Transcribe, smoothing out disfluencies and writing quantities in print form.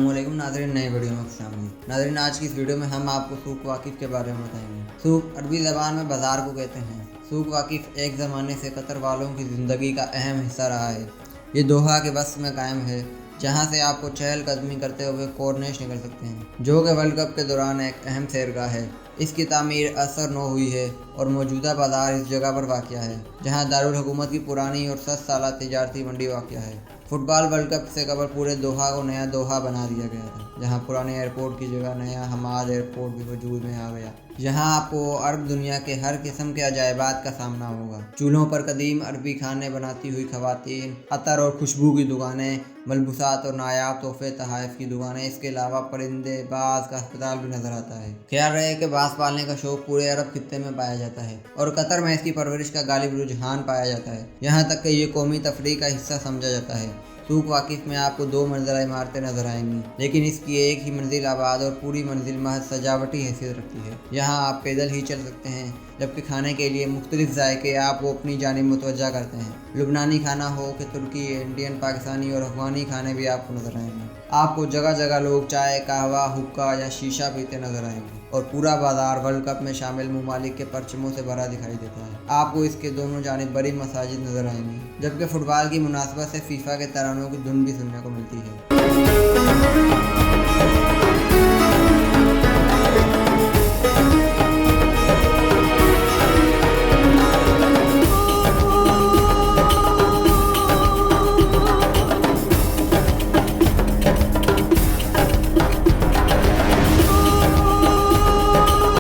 अस्सलामुअलैकुम नाज़रीन, नई वीडियो में खुशामदीद। नाज़रीन, आज की इस वीडियो में हम आपको सूक वाकिफ़ के बारे में बताएंगे। सूक अरबी ज़बान में बाज़ार को कहते हैं। सूक वाकिफ़ एक ज़माने से कतर वालों की ज़िंदगी का अहम हिस्सा रहा है। ये दोहा के वस्त में कायम है, जहाँ से आपको चहलकदमी करते हुए कॉर्निश निकल सकते हैं, जो कि वर्ल्ड कप के दौरान एक अहम सैरगाह है। इसकी तामीर असर 9 हुई है और मौजूदा बाज़ार इस जगह पर वाक़या है, जहाँ दारुल हुकूमत की पुरानी और 7 साला तिजारती मंडी वाक़या है। फुटबॉल वर्ल्ड कप से कबल पूरे दोहा को नया दोहा बना दिया गया था, जहां पुराने एयरपोर्ट की जगह नया हमाद एयरपोर्ट भी वजूद में आ गया। यहाँ आपको अरब दुनिया के हर किस्म के अजायबात का सामना होगा। चूल्हों पर कदीम अरबी खाने बनाती हुई खवातीन, अतर और खुशबू की दुकानें, मलबूसात और नायाब तोहफे तहाइफ की दुकानें, इसके अलावा परिंदे बाज का अस्पताल भी नजर आता है। ख्याल रहे कि बाज पालने का शौक पूरे अरब खित्ते में पाया जाता है और कतर में इसकी परवरिश का गालिब रुझान पाया जाता है, यहाँ तक कि ये कौमी तफरीह का हिस्सा समझा जाता है। सूक वाकिफ़ में आपको 2 मंजिला इमारतें नजर आएंगी, लेकिन इसकी एक ही मंजिल आबाद और पूरी मंजिल महज सजावटी हैसियत रखती है। यहाँ आप पैदल ही चल सकते हैं, जबकि खाने के लिए मुख्तलिफ जायके आपको अपनी जानिब मुतवज्जा करते हैं। लुबनानी खाना हो कि तुर्की, इंडियन, पाकिस्तानी और अफगानी खाने भी आपको नजर आएंगे। आपको जगह जगह लोग चाय, कहवा, हुक्का या शीशा पीते नजर आएंगे और पूरा बाजार वर्ल्ड कप में शामिल ममालिक के परचमों से भरा दिखाई देता है। आपको इसके दोनों जानिब बड़ी मसाजिद नजर आएंगी, जबकि फुटबॉल की मुनासबत से फीफा के तरानों की धुन भी सुनने को मिलती है।